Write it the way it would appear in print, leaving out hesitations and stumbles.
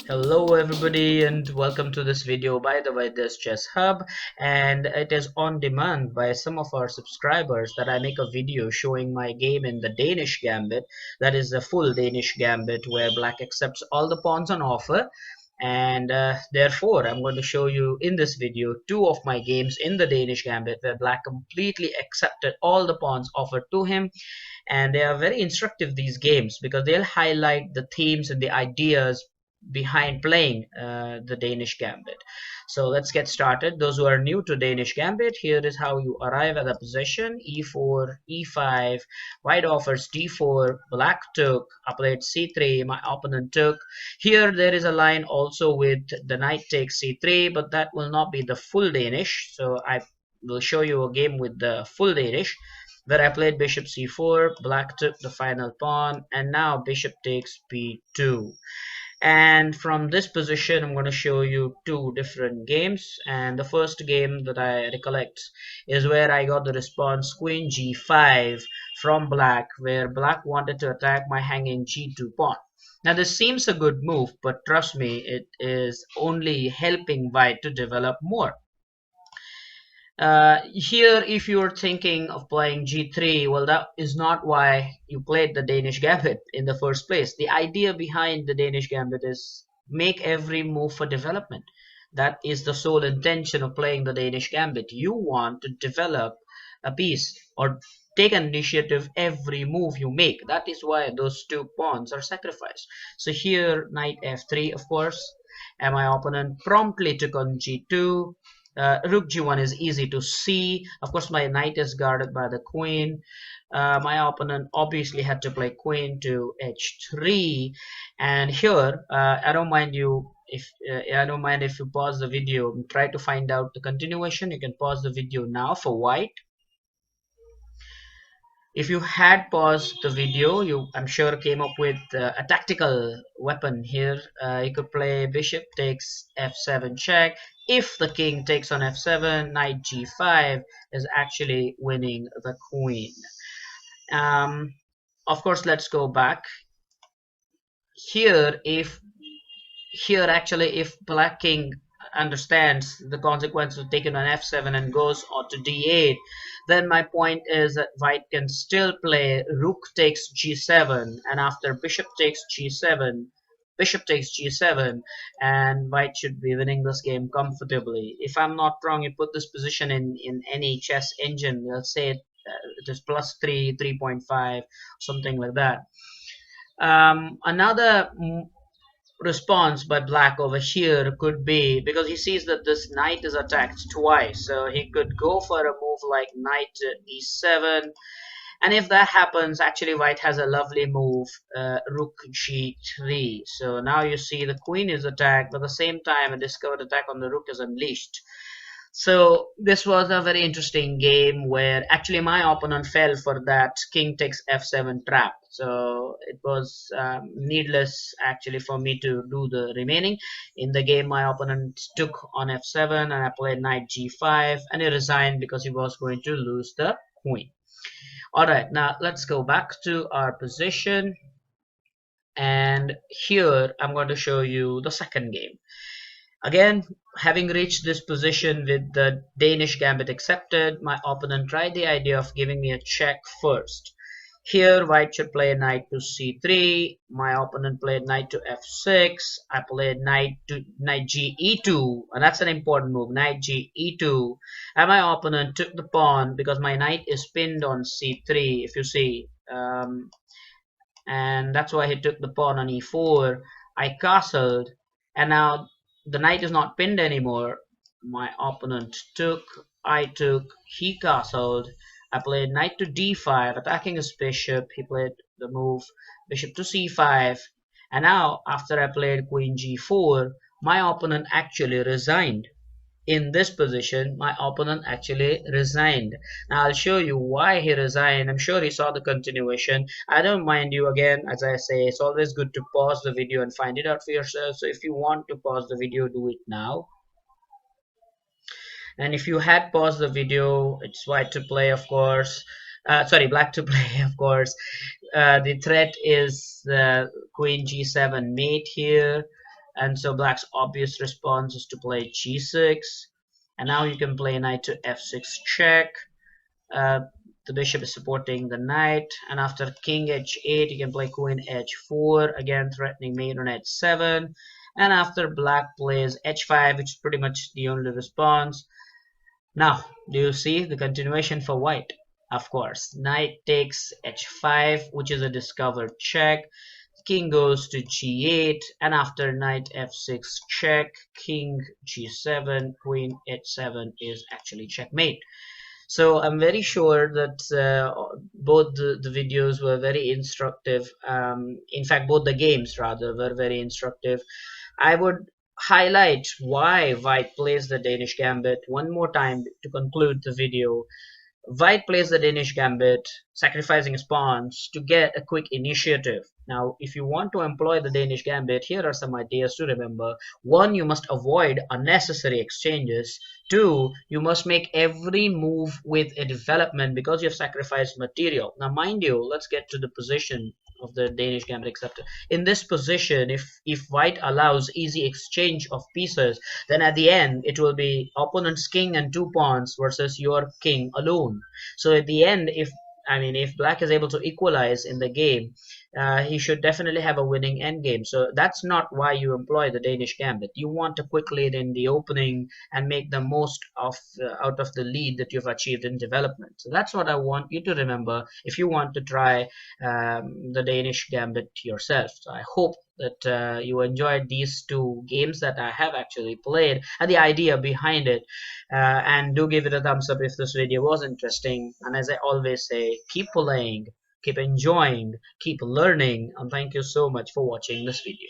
Hello everybody and welcome to this video by the Vaidya's Chess Hub, and it is on demand by some of our subscribers that I make a video showing my game in the Danish gambit. That is the full Danish gambit where black accepts all the pawns on offer, and therefore I'm going to show you in this video two of my games in the Danish gambit where black completely accepted all the pawns offered to him. And they are very instructive, these games, because they'll highlight the themes and the ideas behind playing the Danish gambit. So let's get started. Those who are new to Danish gambit, here is how you arrive at the position: e4, e5, white offers d4, black took, I played c3, my opponent took. Here there is a line also with the knight takes c3, but that will not be the full Danish, so I will show you a game with the full Danish where I played bishop c4, black took the final pawn, and now bishop takes b2. And from this position I'm going to show you two different games, and the first game that I recollect is where I got the response queen g5 from black, where black wanted to attack my hanging g2 pawn. Now this seems a good move, but trust me, it is only helping white to develop more. Here, if you're thinking of playing g3, well, that is not why you played the Danish gambit in the first place. The idea behind the Danish gambit is make every move for development. That is the sole intention of playing the Danish gambit. You want to develop a piece or take an initiative every move you make. That is why those two pawns are sacrificed. So here, knight f3, of course, and my opponent promptly took on g2. Rook g1 is easy to see. Of course, my knight is guarded by the queen. My opponent obviously had to play queen to h3, and here I don't mind if you pause the video and try to find out the continuation. You can pause the video now for white. If you had paused the video, you, I'm sure, came up with a tactical weapon here. You could play bishop takes f7 check. If the king takes on f7, knight g5 is actually winning the queen. Of course, let's go back. If black king understands the consequence of taking on f7 and goes on to d8, then my point is that white can still play rook takes g7, and after bishop takes g7, bishop takes g7, and white should be winning this game comfortably. If I'm not wrong, you put this position in any chess engine, let's say it is plus 3, 3.5, something like that. Another response by black over here could be, because he sees that this knight is attacked twice, so he could go for a move like knight e7, and if that happens, actually white has a lovely move, rook g3. So now you see the queen is attacked, but at the same time a discovered attack on the rook is unleashed. So this was a very interesting game where actually my opponent fell for that king takes f7 trap. So it was needless actually for me to do the remaining. In the game, my opponent took on f7 and I played knight g5, and he resigned because he was going to lose the queen. Alright, now let's go back to our position, and here I'm going to show you the second game. Again, having reached this position with the Danish gambit accepted, my opponent tried the idea of giving me a check first. Here, white should play knight to c3. My opponent played knight to f6. I played knight g e2, and that's an important move, knight g e2. And my opponent took the pawn because my knight is pinned on c3, if you see. And that's why he took the pawn on e4. I castled, and now the knight is not pinned anymore. My opponent took, I took, he castled. I played knight to d5, attacking his bishop. He played the move bishop to c5. And now, after I played queen g4, my opponent actually resigned. In this position, my opponent actually resigned. Now I'll show you why he resigned. I'm sure he saw the continuation. I don't mind you, again, as I say, it's always good to pause the video and find it out for yourself. So if you want to pause the video, do it now. And if you had paused the video, it's white to play, of course. Sorry, black to play, of course. The threat is the queen g7 mate here. And so black's obvious response is to play g6, and now you can play knight to f6 check. uh, the bishop is supporting the knight, and after king h8 you can play queen h4, again threatening mate on h7. And after black plays h5, which is pretty much the only response. Now, do you see the continuation for white? Of course, knight takes h5, which is a discovered check. King goes to g8, and after knight f6 check, king g7, queen h7 is actually checkmate. So I'm very sure that both the videos were very instructive. In fact, both the games rather were very instructive. I would highlight why White plays the Danish Gambit one more time to conclude the video. White plays the Danish Gambit, sacrificing his pawns to get a quick initiative. Now, if you want to employ the Danish Gambit, here are some ideas to remember. One, you must avoid unnecessary exchanges. Two, you must make every move with a development because you have sacrificed material. Now, mind you, let's get to the position of the Danish Gambit acceptor. In this position, if White allows easy exchange of pieces, then at the end it will be opponent's king and two pawns versus your king alone. So at the end, if black is able to equalize in the game, he should definitely have a winning endgame. So that's not why you employ the Danish Gambit. You want a quick lead in the opening and make the most of out of the lead that you've achieved in development. So that's what I want you to remember if you want to try the Danish Gambit yourself. So I hope that you enjoyed these two games that I have actually played and the idea behind it. And do give it a thumbs up if this video was interesting. And as I always say, keep playing, keep enjoying, keep learning, and thank you so much for watching this video.